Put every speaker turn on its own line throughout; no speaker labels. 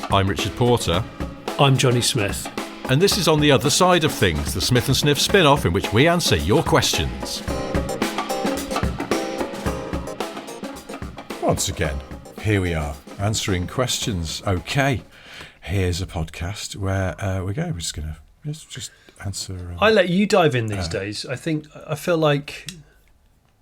I'm Richard Porter.
I'm Jonny Smith.
And this is On the Other Side of Things, the Smith and Sniff spin-off in which we answer your questions. Once again, here we are, answering questions. Okay, here's a podcast where we go. We're just going to just answer...
I let you dive in these days. I feel like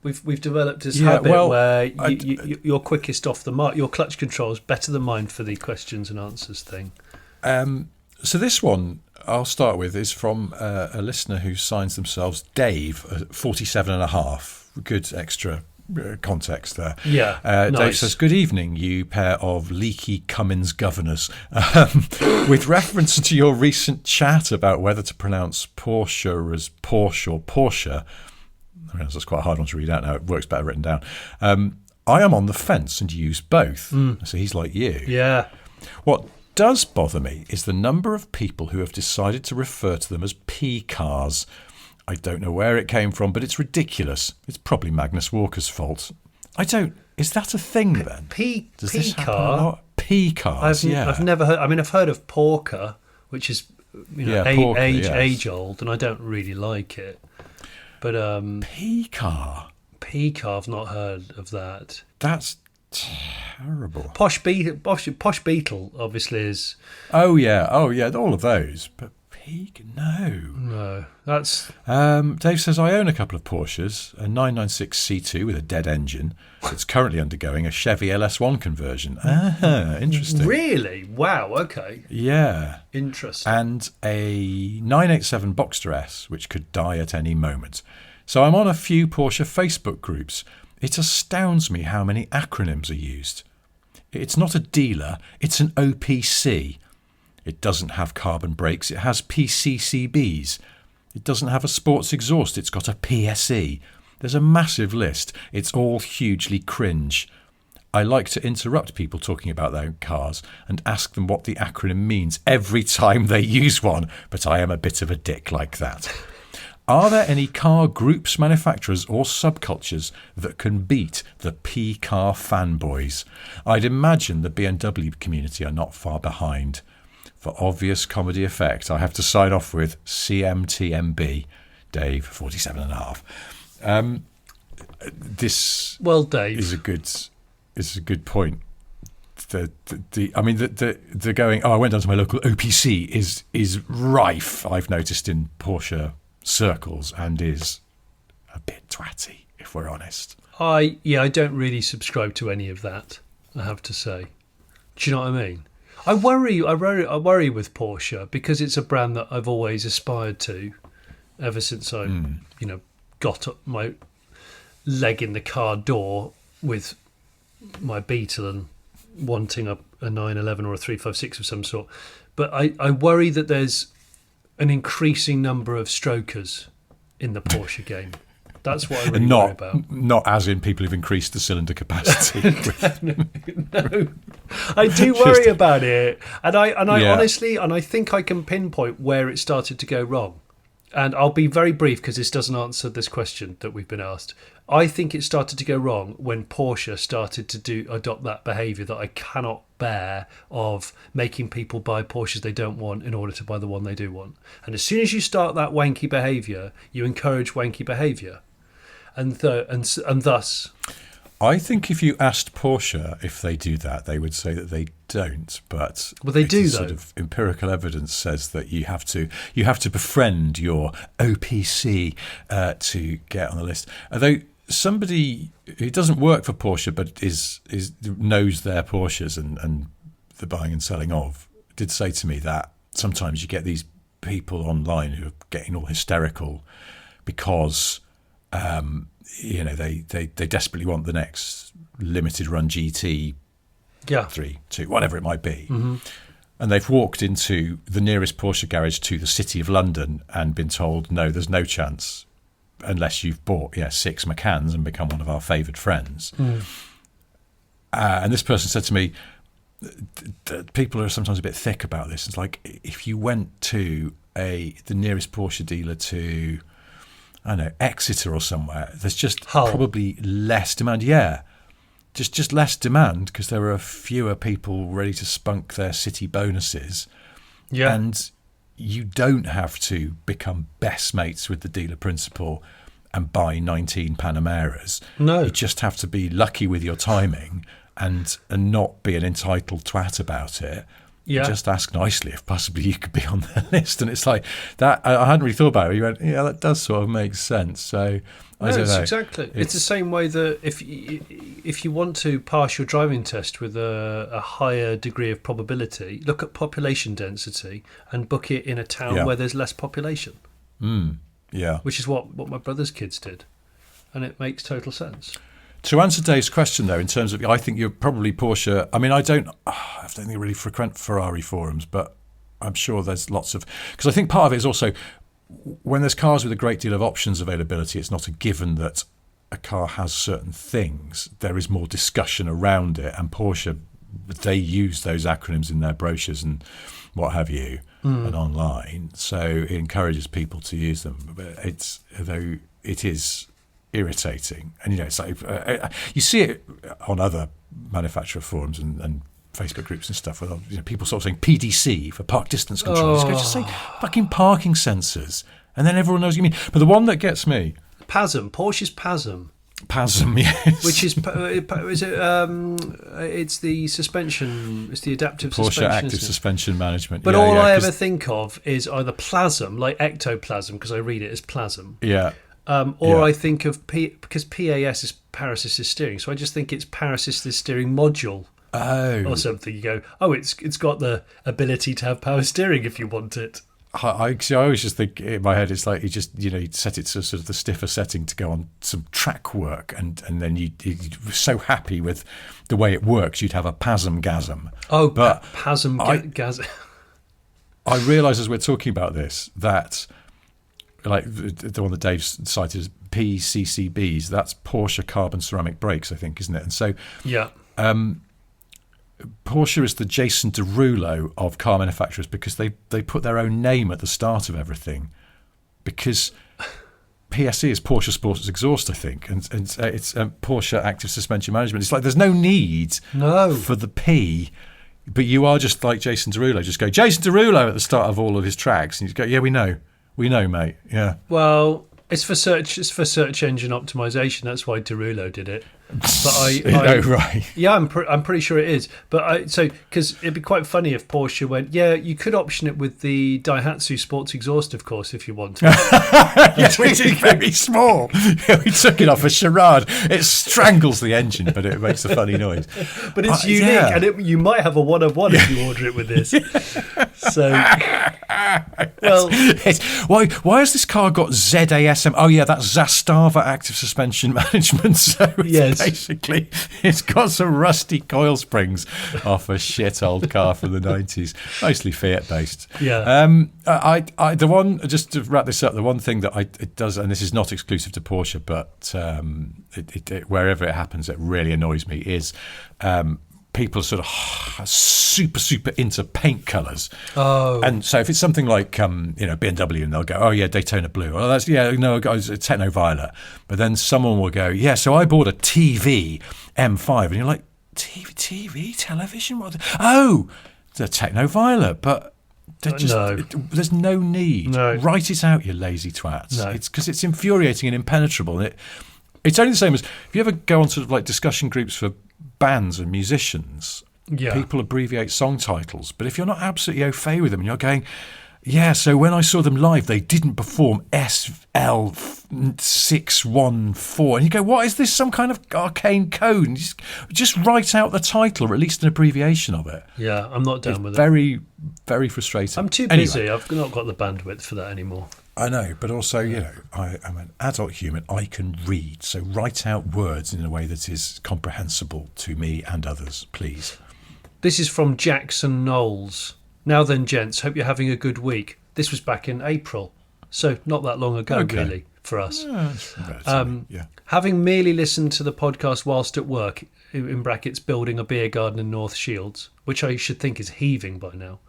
we've developed this habit where you're quickest off the mark. Your clutch control is better than mine for the questions and answers thing.
So this one I'll start with is from a listener who signs themselves Dave, 47 and a half. Good extra context there.
Yeah, nice.
Dave says, good evening, you pair of leaky Cummins governors. With reference to your recent chat about whether to pronounce Porsche as Porsche or Porsche, I realize that's quite a hard one to read out now. It works better written down. I am on the fence and use both. So he's like you.
Yeah.
What does bother me is the number of people who have decided to refer to them as P cars. I don't know where it came from, but it's ridiculous. It's probably Magnus Walker's fault. Is that a thing then? Does this happen a lot? P cars,
I've never heard. I mean, I've heard of porker, which is age old, and I don't really like it. But
P car,
I've not heard of that.
That's terrible.
Posh Beetle obviously is.
Oh yeah, all of those. But Peak,
no. That's.
Dave says I own a couple of Porsches, a 996 C2 with a dead engine. It's currently undergoing a Chevy LS1 conversion. Interesting.
Really? Wow. Okay.
Yeah.
Interesting.
And a 987 Boxster S, which could die at any moment. So I'm on a few Porsche Facebook groups. It astounds me how many acronyms are used. It's not a dealer, it's an OPC. It doesn't have carbon brakes, it has PCCBs. It doesn't have a sports exhaust, it's got a PSE. There's a massive list. It's all hugely cringe. I like to interrupt people talking about their cars and ask them what the acronym means every time they use one, but I am a bit of a dick like that. Are there any car groups, manufacturers or subcultures that can beat the P-car fanboys? I'd imagine the BMW community are not far behind. For obvious comedy effect, I have to sign off with CMTMB, Dave, 47 and a half. This
Dave
is a good point. The going, I went down to my local OPC is rife, I've noticed, in Porsche circles, and is a bit twatty, if we're honest.
I don't really subscribe to any of that, I have to say. Do you know what I mean? I worry with Porsche because it's a brand that I've always aspired to ever since I got up my leg in the car door with my Beetle and wanting a 911 or a 356 of some sort. But I worry that there's an increasing number of strokers in the Porsche game. That's what I really worry about.
Not as in people who've increased the cylinder capacity.
No. I do worry about it. And I honestly, and I think I can pinpoint where it started to go wrong. And I'll be very brief because this doesn't answer this question that we've been asked. I think it started to go wrong when Porsche started to adopt that behaviour that I cannot bear of making people buy Porsches they don't want in order to buy the one they do want. And as soon as you start that wanky behaviour, you encourage wanky behaviour. And thus...
I think if you asked Porsche if they do that, they would say that they don't. But
they do, though.
Sort of empirical evidence says that you have to befriend your OPC to get on the list. Although somebody who doesn't work for Porsche but knows their Porsches and the buying and selling of did say to me that sometimes you get these people online who are getting all hysterical because they desperately want the next limited run GT 3, 2, whatever it might be.
Mm-hmm.
And they've walked into the nearest Porsche garage to the City of London and been told, no, there's no chance unless you've bought 6 Macans and become one of our favoured friends. And this person said to me, people are sometimes a bit thick about this. It's like if you went to the nearest Porsche dealer to, I don't know, Exeter or somewhere, there's just
Hull.
Probably less demand. Yeah. just less demand because there are fewer people ready to spunk their city bonuses.
Yeah.
And you don't have to become best mates with the dealer principal and buy 19 Panameras.
No.
You just have to be lucky with your timing and not be an entitled twat about it.
Yeah.
Just ask nicely if possibly you could be on their list. And it's like that. I hadn't really thought about it. You went, yeah, that does sort of make sense. So I don't know.
Exactly. It's the same way that if you want to pass your driving test with a higher degree of probability, look at population density and book it in a town where there's less population.
Yeah.
Which is what my brother's kids did. And it makes total sense.
To answer Dave's question, though, in terms of, I think you're probably Porsche. I mean, I don't think I really frequent Ferrari forums, but I'm sure there's lots of, because I think part of it is also when there's cars with a great deal of options availability, it's not a given that a car has certain things. There is more discussion around it, and Porsche, they use those acronyms in their brochures and what have you, and online. So it encourages people to use them. But though it is irritating, and it's like you see it on other manufacturer forums and Facebook groups and stuff, where people sort of saying PDC for park distance control. Just say fucking parking sensors, and then everyone knows what you mean. But the one that gets me,
Porsche's PASM.
PASM, yes.
Which is it's the suspension, it's the adaptive
Porsche
suspension.
Active Suspension Management.
But all I ever think of is either plasm, like ectoplasm, because I read it as plasm.
Yeah.
Or I think of because PAS is Paris Assist Steering, so I just think it's Paris Assist Steering Module. Or something. You go, it's got the ability to have power steering if you want it.
I always just think in my head it's like you set it to sort of the stiffer setting to go on some track work, and then you're so happy with the way it works you'd have a PASM-gasm.
Oh, but PASM-gasm.
I realise as we're talking about this that, like the one that Dave cited as PCCBs, that's Porsche Carbon Ceramic Brakes, I think, isn't it? And so
yeah.
Porsche is the Jason Derulo of car manufacturers because they put their own name at the start of everything, because PSE is Porsche Sports Exhaust, I think, and it's Porsche Active Suspension Management. It's like there's no need for the P, but you are just like Jason Derulo. Just go Jason Derulo at the start of all of his tracks, and you go, yeah, we know, mate, yeah.
Well, it's for search engine optimization. That's why Derulo did it. But
right.
Yeah, I'm pretty sure it is. But because it'd be quite funny if Porsche went, yeah, you could option it with the Daihatsu Sports Exhaust, of course, if you want to.
Yes, which is very small. We took it off a charade. It strangles the engine, but it makes a funny noise.
But it's unique, and you might have a 1-of-1 if you order it with this. So, well,
why has this car got ZASM? Oh yeah, that's Zastava Active Suspension Management. So
yes.
Basically, it's got some rusty coil springs off a shit old car from the 90s, mostly Fiat based.
Yeah.
The one, just to wrap this up, the one thing that it does, and this is not exclusive to Porsche, but wherever it happens, it really annoys me, is people are sort of super into paint colours.
Oh.
And so if it's something like BMW, and they'll go, oh yeah, Daytona Blue. Oh, that's it's Techno Violet. But then someone will go, yeah, so I bought a TV M5, and you're like, TV television? What? Oh, the Techno Violet, but there's no need.
No.
Write it out, you lazy twats.
No.
It's because it's infuriating and impenetrable, and it's only the same as if you ever go on sort of like discussion groups for bands and musicians, people abbreviate song titles, but if you're not absolutely au fait with them and you're going, yeah, so when I saw them live they didn't perform SL614, and you go, what is this, some kind of arcane code? And just write out the title, or at least an abbreviation of it.
Yeah, I'm not down with it.
Very, very frustrating.
I'm too busy. I've not got the bandwidth for that anymore.
I know, but also, I'm an adult human. I can read, so write out words in a way that is comprehensible to me and others, please.
This is from Jackson Knowles. Now then, gents, hope you're having a good week. This was back in April, so not that long ago, really, for us. Having merely listened to the podcast whilst at work, in brackets, building a beer garden in North Shields, which I should think is heaving by now,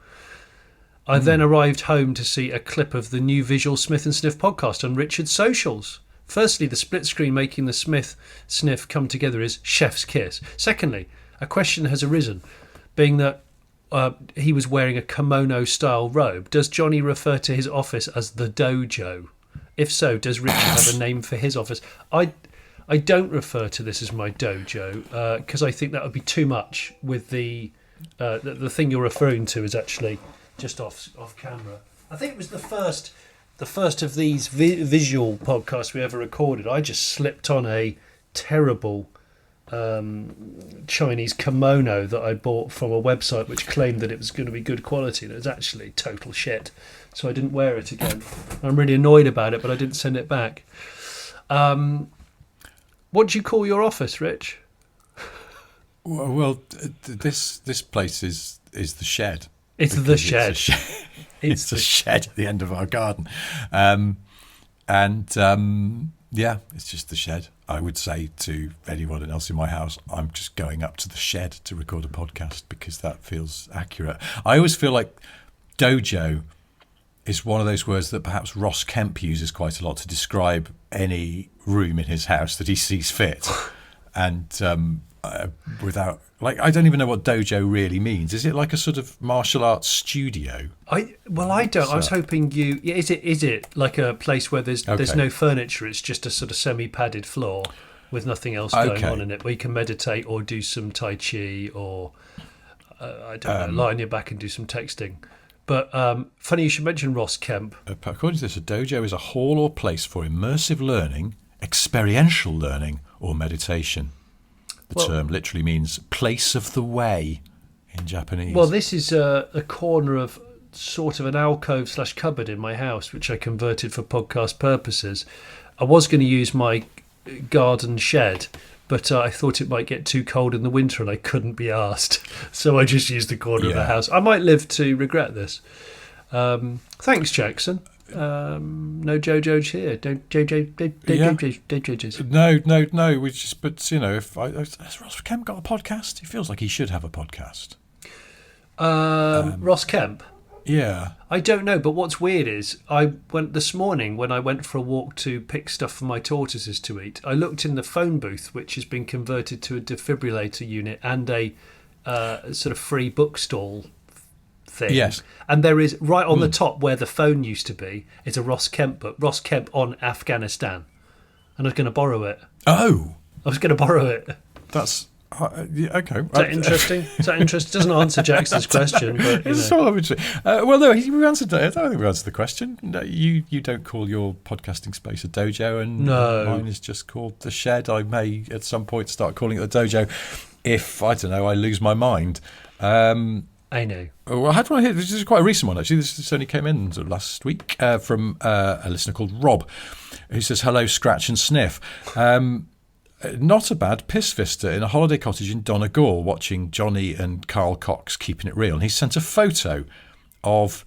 I then arrived home to see a clip of the new visual Smith and Sniff podcast on Richard's socials. Firstly, the split screen making the Sniff come together is chef's kiss. Secondly, a question has arisen, being that he was wearing a kimono-style robe. Does Jonny refer to his office as the dojo? If so, does Richard have a name for his office? I don't refer to this as my dojo because I think that would be too much. With the thing you're referring to is actually just off camera. I think it was the first of these visual podcasts we ever recorded. I just slipped on a terrible Chinese kimono that I bought from a website which claimed that it was going to be good quality, and it was actually total shit. So I didn't wear it again. I'm really annoyed about it, but I didn't send it back. What do you call your office, Rich?
Well, this place is the shed.
It's the shed.
It's the shed at the end of our garden. Yeah, it's just the shed. I would say to anyone else in my house, I'm just going up to the shed to record a podcast because that feels accurate. I always feel like dojo is one of those words that perhaps Ross Kemp uses quite a lot to describe any room in his house that he sees fit. And without, like, I don't even know what dojo really means. Is it like a sort of martial arts studio?
I don't. I was hoping you. Yeah, is it like a place where there's no furniture? It's just a sort of semi-padded floor with nothing else going on in it, where you can meditate or do some tai chi or I don't know, lie on your back and do some texting. But funny you should mention Ross Kemp.
According to this, a dojo is a hall or place for immersive learning, experiential learning, or meditation. The term literally means place of the way in Japanese.
Well, this is a corner of sort of an alcove / cupboard in my house, which I converted for podcast purposes. I was going to use my garden shed, but I thought it might get too cold in the winter and I couldn't be asked. So I just used the corner of the house. I might live to regret this. Thanks, Jackson. No JoJo's here. Don't JoJo's.
No. We just, but you know, has Ross Kemp got a podcast? He feels like he should have a podcast.
Ross Kemp.
Yeah.
I don't know, but what's weird is I went this morning when I went for a walk to pick stuff for my tortoises to eat. I looked in the phone booth, which has been converted to a defibrillator unit and a sort of free bookstall thing. Yes. And there is, right on the top where the phone used to be, is a Ross Kemp book, Ross Kemp on Afghanistan. And I was going to borrow it.
Oh.
I was going to borrow it.
That's... okay.
Is that interesting? Doesn't answer Jackson's question, but
it's all interesting. Well, no, we answered. I don't think we answered the question. No, you don't call your podcasting space a dojo, and mine is just called the shed. I may at some point start calling it the dojo if I don't know. I lose my mind.
I know.
Well, I had one here. This is quite a recent one actually. This only came in sort of last week from a listener called Rob, who says, "Hello, Scratch and Sniff." Not a bad piss vista in a holiday cottage in Donegal, watching Jonny and Carl Cox keeping it real. And he sent a photo of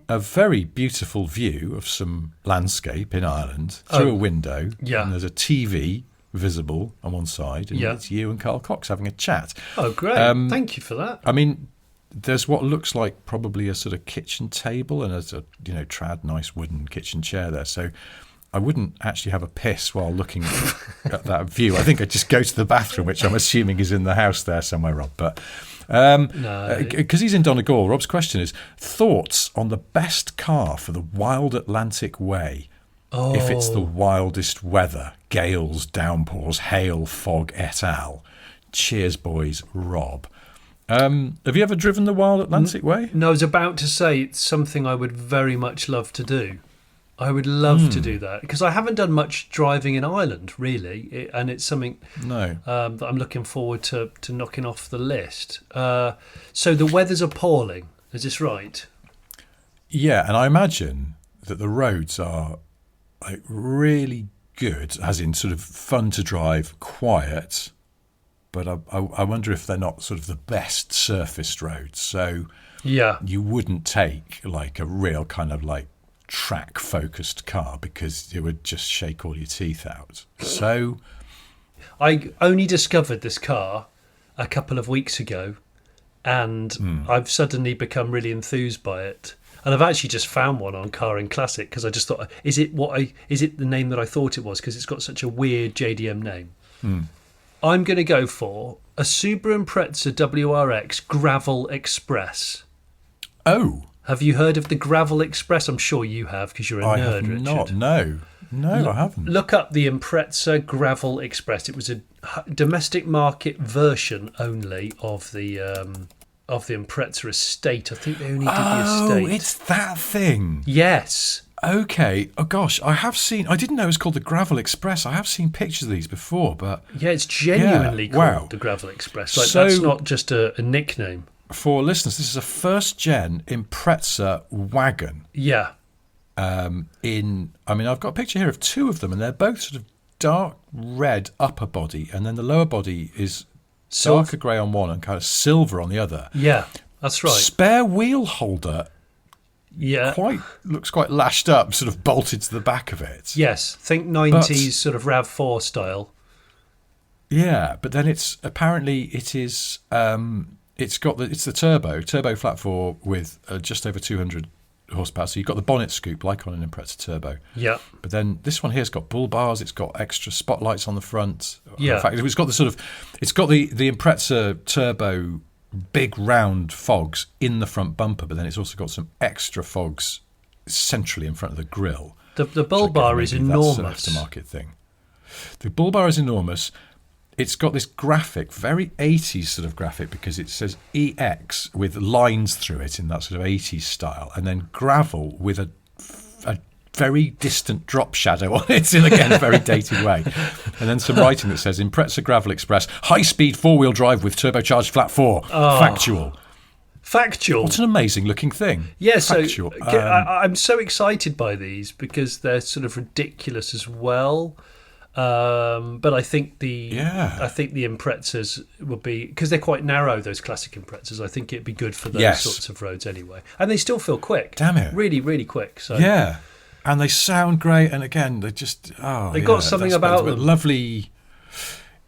a very beautiful view of some landscape in Ireland through a window.
Yeah.
And there's a TV visible on one side, and it's you and Carl Cox having a chat.
Oh, great. Thank you for that.
I mean, there's what looks like probably a sort of kitchen table and a trad nice wooden kitchen chair there. So I wouldn't actually have a piss while looking at that view. I think I'd just go to the bathroom, which I'm assuming is in the house there somewhere, Rob. But because he's in Donegal, Rob's question is, thoughts on the best car for the wild Atlantic way if it's the wildest weather, gales, downpours, hail, fog, et al. Cheers, boys, Rob. Have you ever driven the wild Atlantic way?
No, I was about to say it's something I would very much love to do. I would love to do that because I haven't done much driving in Ireland, really, and it's something that I'm looking forward to knocking off the list. So the weather's appalling, is this right? Yeah,
and I imagine that the roads are like really good, as in sort of fun to drive, quiet, but I wonder if they're not sort of the best surfaced roads. So you wouldn't take like a real kind of like track focused car because it would just shake all your teeth out. So
I only discovered this car a couple of weeks ago and I've suddenly become really enthused by it. And I've actually just found one on Car and Classic because I just thought, is it the name that I thought it was? Because it's got such a weird JDM name. I'm going to go for a Subaru Impreza WRX Gravel Express.
Oh.
Have you heard of the Gravel Express? I'm sure you have because you're a nerd,
have
Richard.
not. No, I haven't.
Look up the Impreza Gravel Express. It was a domestic market version only of the Impreza Estate. I think they only did the Estate.
Oh, it's that thing.
Yes.
Okay. Oh gosh, I didn't know it was called the Gravel Express. I have seen pictures of these before, but
yeah, it's genuinely called the Gravel Express. Like, that's not just a nickname.
For listeners, this is a first-gen Impreza wagon.
Yeah.
I've got a picture here of two of them, and they're both sort of dark red upper body, and then the lower body is darker grey on one and kind of silver on the other.
Yeah, that's right.
Spare wheel holder.
Yeah.
Looks quite lashed up, sort of bolted to the back of it.
Yes, think 90s sort of RAV4 style.
Yeah, but then it's the turbo flat four with just over 200 horsepower. So you've got the bonnet scoop like on an Impreza Turbo.
Yeah.
But then this one here's got bull bars. It's got extra spotlights on the front.
Yeah.
In fact, it's got the Impreza Turbo big round fogs in the front bumper, but then it's also got some extra fogs centrally in front of the grille.
The bull bar is enormous.
That's an aftermarket thing. The bull bar is enormous. It's got this graphic, very 80s sort of graphic, because it says EX with lines through it in that sort of 80s style, and then gravel with a very distant drop shadow on it in, again, a very dated way. And then some writing that says, Impreza Gravel Express, high-speed four-wheel drive with turbocharged flat four. Factual. What an amazing looking thing.
Yeah,
Factual.
So I'm so excited by these because they're sort of ridiculous as well. But I think the Imprezas would be, because they're quite narrow, those classic Imprezas. I think it'd be good for those sorts of roads anyway, and they still feel quick.
Damn it,
really, really quick. So
yeah, and they sound great. And again, they just
got something about them.
Lovely.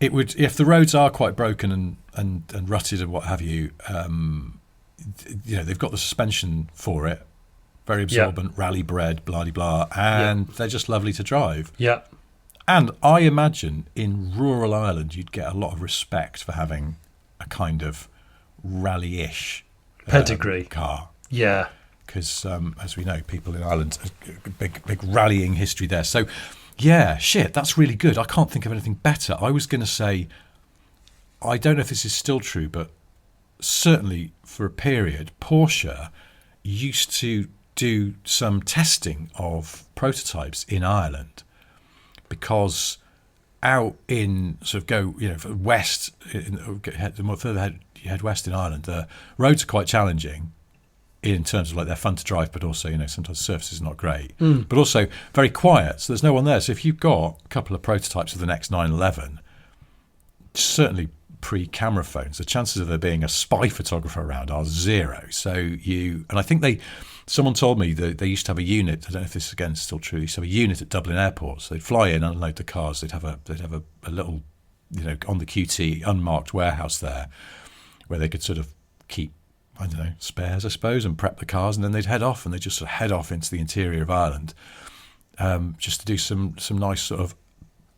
It would, if the roads are quite broken and rutted and what have you. They've got the suspension for it, very absorbent, rally bred, blah de blah, and they're just lovely to drive.
Yeah.
And I imagine in rural Ireland, you'd get a lot of respect for having a kind of rally-ish
pedigree
car.
Yeah.
Because, as we know, people in Ireland, a big rallying history there. So, yeah, shit, that's really good. I can't think of anything better. I was going to say, I don't know if this is still true, but certainly for a period, Porsche used to do some testing of prototypes in Ireland. Because out in sort of west, the more further you head west in Ireland, the roads are quite challenging in terms of like they're fun to drive, but also sometimes the surface is not great, but also very quiet. So there's no one there. So if you've got a couple of prototypes of the next 911, certainly pre-camera phones, the chances of there being a spy photographer around are zero. So and I think someone told me that they used to have a unit. I don't know if this again is still true. They used to have a unit at Dublin Airport. So they'd fly in, unload the cars. They'd have a little, on the QT unmarked warehouse there, where they could sort of keep, I don't know, spares, I suppose, and prep the cars, and then they'd head off, and they'd just sort of head off into the interior of Ireland, just to do some nice sort of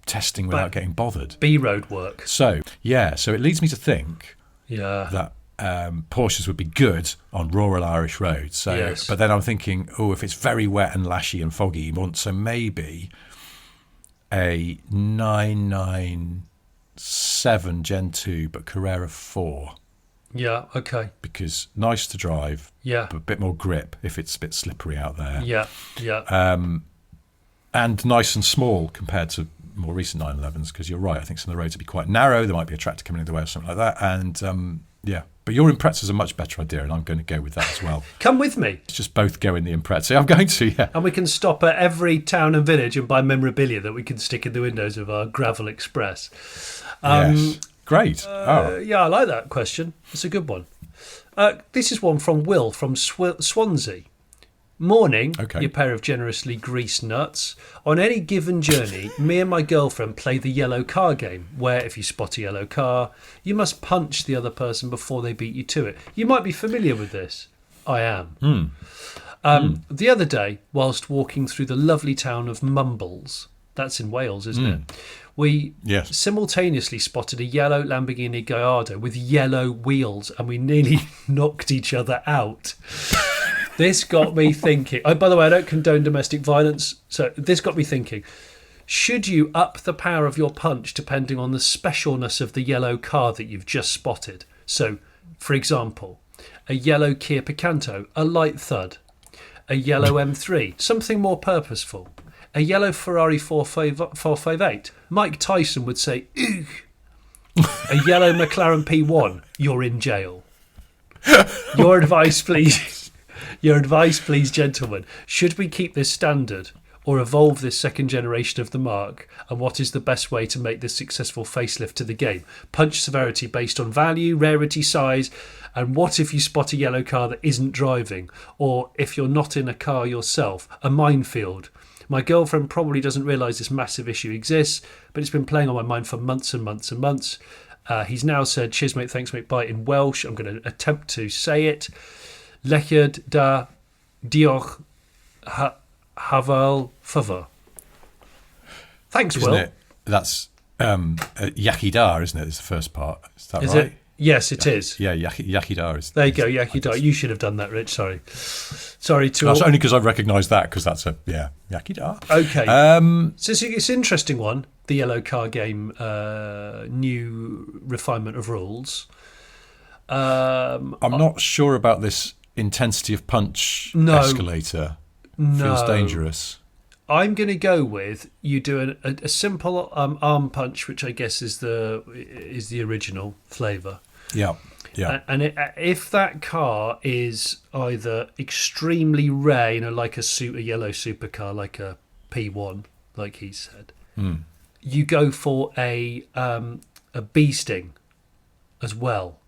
testing without getting bothered.
B-road work.
So it leads me to think that Porsches would be good on rural Irish roads. So,
yes.
But then I'm thinking, if it's very wet and lashy and foggy, you want maybe a 997 Gen 2, but Carrera 4.
Yeah, okay.
Because nice to drive, but a bit more grip if it's a bit slippery out there.
Yeah.
And nice and small compared to more recent 911s, because you're right, I think some of the roads would be quite narrow. There might be a tractor coming in the way or something like that. And but your Impreza is a much better idea, and I'm going to go with that as well.
Come with me.
Let's just both go in the Impreza. I'm going to, yeah.
And we can stop at every town and village and buy memorabilia that we can stick in the windows of our Gravel Express.
Yes. Great.
Yeah, I like that question. It's a good one. This is one from Will from Swansea. Morning,
okay.
You pair of generously greased nuts. On any given journey, me and my girlfriend play the yellow car game, where if you spot a yellow car, you must punch the other person before they beat you to it. You might be familiar with this. I am. The other day, whilst walking through the lovely town of Mumbles, that's in Wales, isn't it? We simultaneously spotted a yellow Lamborghini Gallardo with yellow wheels, and we nearly knocked each other out. This got me thinking. Oh, by the way, I don't condone domestic violence, so this got me thinking. Should you up the power of your punch depending on the specialness of the yellow car that you've just spotted? So, for example, a yellow Kia Picanto, a light thud. A yellow M3, something more purposeful. A yellow Ferrari 458. Mike Tyson would say, "Ugh." A yellow McLaren P1, you're in jail. Your advice, please. Your advice, please, gentlemen. Should we keep this standard or evolve this second generation of the Mark? And what is the best way to make this successful facelift to the game? Punch severity based on value, rarity, size. And what if you spot a yellow car that isn't driving? Or if you're not in a car yourself, a minefield? My girlfriend probably doesn't realise this massive issue exists, but it's been playing on my mind for months and months and months. He's now said, cheers mate, thanks mate, bye in Welsh. I'm going to attempt to say it. Lechyd da diolch hafal favor. Thanks,
Isn't
Will.
it? That's Yaki Da, isn't it? Is the first part. Is that
Is
right?
it? Yes, it is.
Yeah, Yaki Da is.
There you go, Yaki Da. You should have done that, Rich. Sorry to
That's
all.
only because I recognise that, because that's Yaki Da.
Okay. So it's an interesting one, the yellow car game, new refinement of rules.
I'm not sure about this intensity of punch escalator.
No.
Feels dangerous.
I'm going to go with you do a simple arm punch, which I guess is the original flavour.
Yeah.
And if that car is either extremely rare, like a yellow supercar, like a P1, like he said, you go for a bee sting as well.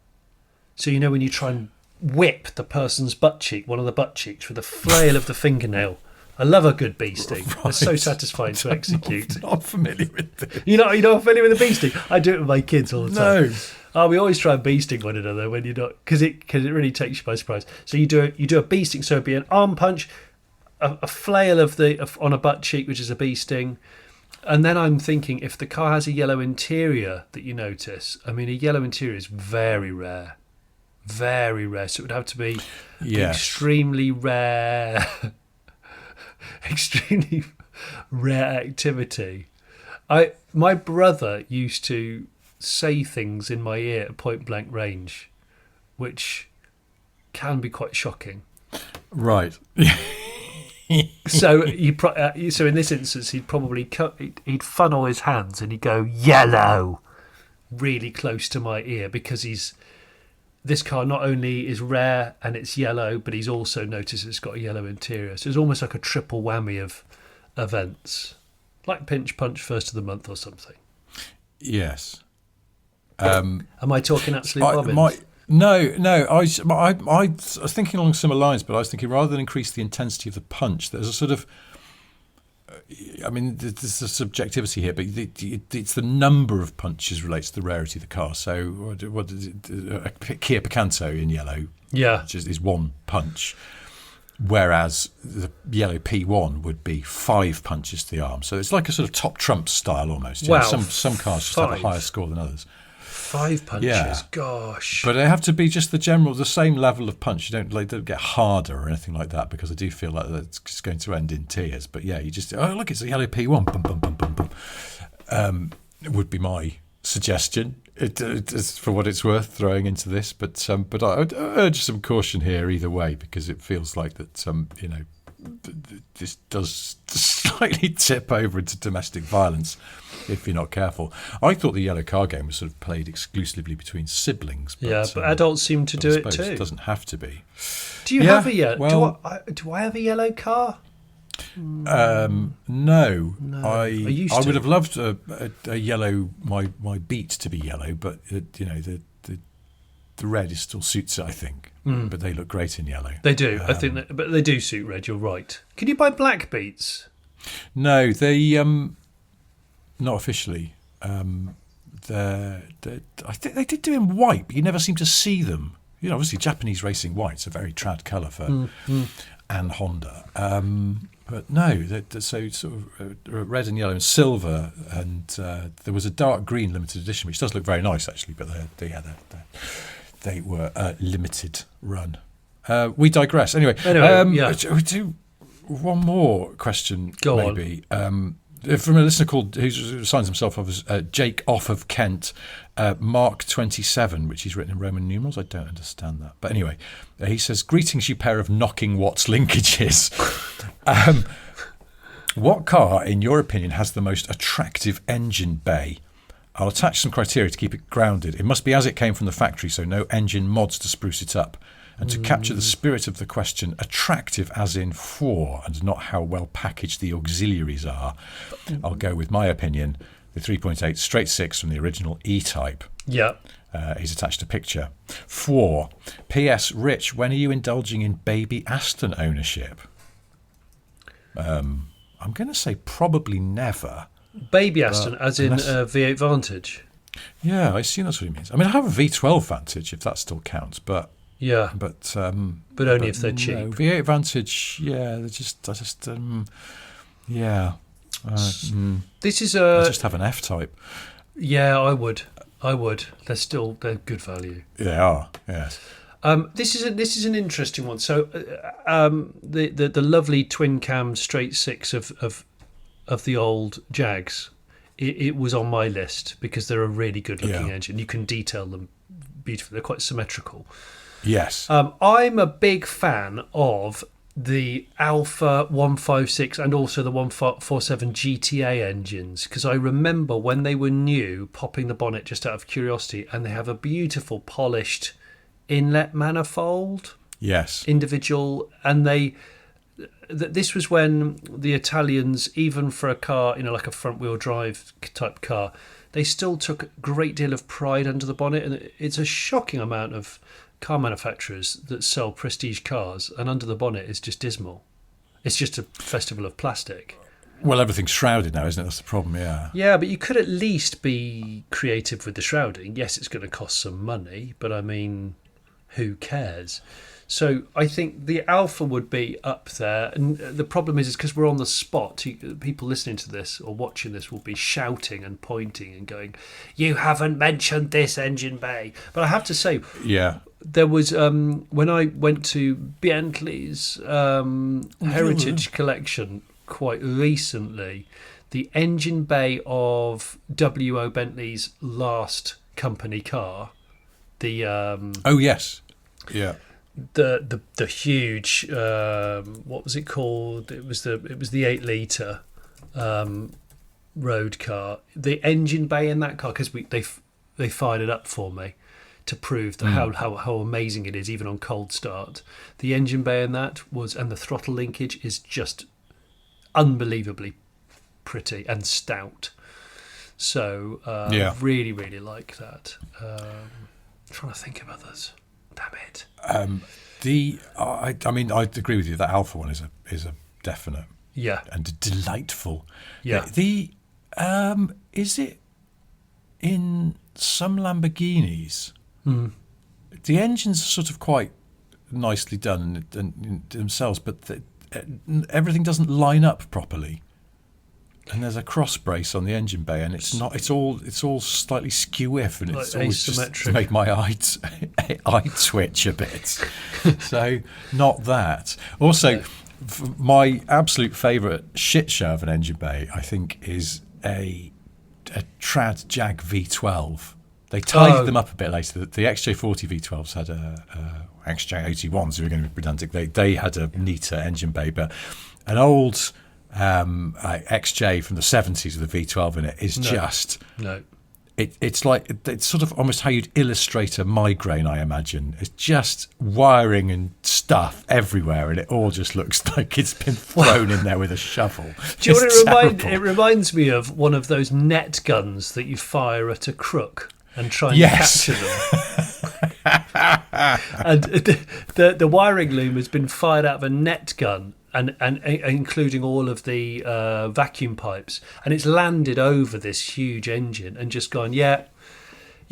So when you try and whip the person's butt cheek, one of the butt cheeks, with a flail of the fingernail. I love a good bee sting. Right. It's so satisfying to execute.
I'm not familiar with this.
You're not familiar with the bee sting? I do it with my kids all the time.
No.
Oh, we always try and bee sting one another when you're not, because it really takes you by surprise. So you do a bee sting. So it'd be an arm punch, a flail on a butt cheek, which is a bee sting. And then I'm thinking, if the car has a yellow interior that you notice, a yellow interior is very rare. Very rare. So it would have to be extremely rare. Extremely rare activity. My brother used to say things in my ear at point blank range, which can be quite shocking.
Right.
So so in this instance, he'd funnel his hands and he'd go yellow, really close to my ear, because this car not only is rare and it's yellow, but he's also noticed it's got a yellow interior. So it's almost like a triple whammy of events, like pinch punch first of the month or something.
Yes.
Am I talking absolute bobbins?
No. I was thinking along similar lines, but I was thinking rather than increase the intensity of the punch, there's a sort of. There's a subjectivity here, but it's the number of punches relates to the rarity of the car. So, what is it? A Kia Picanto in yellow, which is one punch, whereas the yellow P1 would be 5 punches to the arm. So it's like a sort of top trump style almost.
Wow,
some cars just have a higher score than others.
5 punches, gosh.
But they have to be just the same level of punch. You don't get harder or anything like that, because I do feel like it's just going to end in tears. But yeah, you just, look, it's a yellow P1. Bum, bum, bum, bum, bum. It would be my suggestion, it's for what it's worth, throwing into this. But I would urge some caution here either way, because it feels like that this does slightly tip over into domestic violence if you're not careful. I thought the yellow car game was sort of played exclusively between siblings. But
adults seem to do it too.
It doesn't have to be.
Do you have a yellow? Well, do I have a yellow car?
No. I would have loved a yellow my Beat to be yellow, but the red still suits it, I think. But they look great in yellow.
They do. I think but they do suit red. You're right. Can you buy black Beats?
No, they not officially. I think they did do in white, but you never seem to see them. Obviously Japanese racing white's a very trad colour for and Honda. But no, so sort of red and yellow and silver, and there was a dark green limited edition, which does look very nice actually. But they were limited run. We digress. Anyway, we do one more question.
Go
maybe. From a listener who signs himself off as Jake Off of Kent, Mark 27, which he's written in Roman numerals. I don't understand that. But anyway, he says, "Greetings, you pair of knocking Watts linkages. What car, in your opinion, has the most attractive engine bay? I'll attach some criteria to keep it grounded. It must be as it came from the factory, so no engine mods to spruce it up. And to capture the spirit of the question, attractive as in four, and not how well packaged the auxiliaries are. I'll go with my opinion, the 3.8 straight six from the original E-Type."
Yeah.
He's attached a picture. 4. P.S. Rich, when are you indulging in baby Aston ownership? I'm going to say probably never.
Baby Aston, as in V8 Vantage.
Yeah, I assume that's what he means. I mean, I have a V12 Vantage, if that still counts, but...
Yeah,
but
only if they're cheap.
No, V8 Vantage, yeah,
This is
I just have an F-Type.
Yeah, I would. They're good value.
They are, yes.
This is an interesting one. So, the lovely twin cam straight six of the old Jags, it was on my list because they're a really good looking engine. You can detail them beautifully. They're quite symmetrical.
Yes.
I'm a big fan of the Alpha 156 and also the 147 GTA engines, because I remember when they were new, popping the bonnet just out of curiosity, and they have a beautiful polished inlet manifold.
Yes.
Individual, and this was when the Italians, even for a car, like a front wheel drive type car, they still took a great deal of pride under the bonnet, and it's a shocking amount of car manufacturers that sell prestige cars, and under the bonnet is just dismal. It's just a festival of plastic.
Well, everything's shrouded now, isn't it? That's the problem, yeah.
Yeah, but you could at least be creative with the shrouding. Yes, it's going to cost some money, but I mean, who cares? So I think the Alpha would be up there. And the problem is because we're on the spot, people listening to this or watching this will be shouting and pointing and going, "You haven't mentioned this engine bay." But I have to say,
yeah,
there was when I went to Bentley's Heritage Collection quite recently, the engine bay of W.O. Bentley's last company car, the
oh yes, yeah,
the huge what was it called? It was the 8-litre road car. The engine bay in that car, because they fired it up for me to prove that how amazing it is even on cold start. The engine bay in that and the throttle linkage is just unbelievably pretty and stout. So really, really like that. Trying to think of others. Damn it.
I mean, I agree with you. That Alpha one is a definite.
Yeah.
And delightful.
Yeah.
Is it in some Lamborghinis? The engines are sort of quite nicely done and themselves, but everything doesn't line up properly. And there's a cross brace on the engine bay, and it's not. It's all slightly skew-if, and it's
like
always
asymmetric.
just to make my eye twitch a bit. So not that. Also, my absolute favourite shit show of an engine bay, I think, is a trad Jag V12. They tidied them up a bit later. The XJ40 V12s had a XJ81s who were going to be redundant. They had a neater engine bay, but an old XJ from the 70s with a V12 in it is it's sort of almost how you'd illustrate a migraine, I imagine. It's just wiring and stuff everywhere, and it all just looks like it's been thrown in there with a shovel.
Do you know what it reminds me of? One of those net guns that you fire at a crook and try and capture them. And the wiring loom has been fired out of a net gun, and including all of the vacuum pipes, and it's landed over this huge engine and just gone, yeah,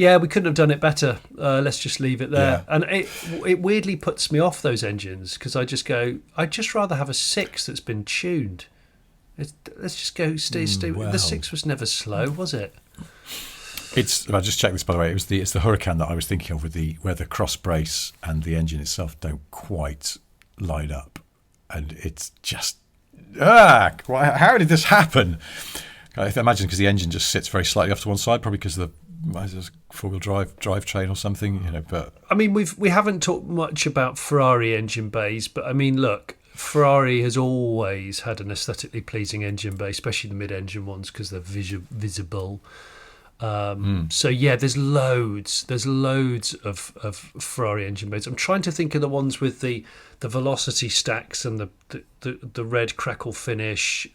Yeah, we couldn't have done it better. Let's just leave it there.
Yeah.
And it weirdly puts me off those engines because I just go, I'd just rather have a 6 that's been tuned. Let's just go stay.
Well.
The 6 was never slow, was it?
I just checked this, by the way. It's the Huracan that I was thinking of where the cross brace and the engine itself don't quite line up, and it's just how did this happen? I imagine because the engine just sits very slightly off to one side, probably because of the four-wheel drivetrain or something. But
I mean, we haven't talked much about Ferrari engine bays, but I mean, look, Ferrari has always had an aesthetically pleasing engine bay, especially the mid-engine ones because they're visible. So yeah, there's loads of Ferrari engine bays. I'm trying to think of the ones with the velocity stacks and the red crackle finish.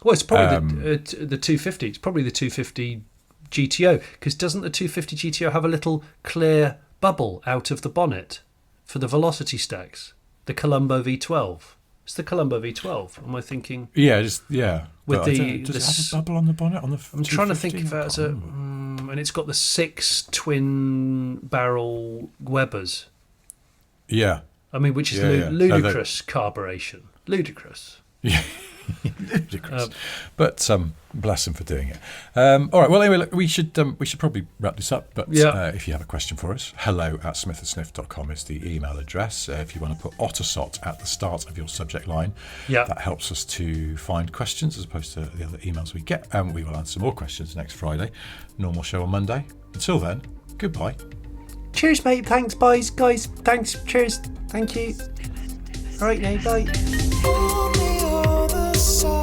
Well, it's probably the 250. It's probably the 250 GTO, because doesn't the 250 GTO have a little clear bubble out of the bonnet for the velocity stacks? The Colombo V12. It's the Colombo V12. Am I thinking?
Yeah,
With
does it have a bubble on the bonnet on the?
I'm trying to think if that's and it's got the 6 twin barrel Webers.
Yeah.
I mean, which is ludicrous carburation. Ludicrous.
Yeah. Ludicrous. But bless him for doing it. All right. Well, anyway, look, we should probably wrap this up. But if you have a question for us, hello@smithandsniff.com is the email address. If you want to put Ottersot at the start of your subject line, that helps us to find questions as opposed to the other emails we get. And we will answer more questions next Friday. Normal show on Monday. Until then, goodbye.
Cheers, mate. Thanks, boys, guys. Thanks. Cheers. Thank you. All right, now, bye.
On the other side.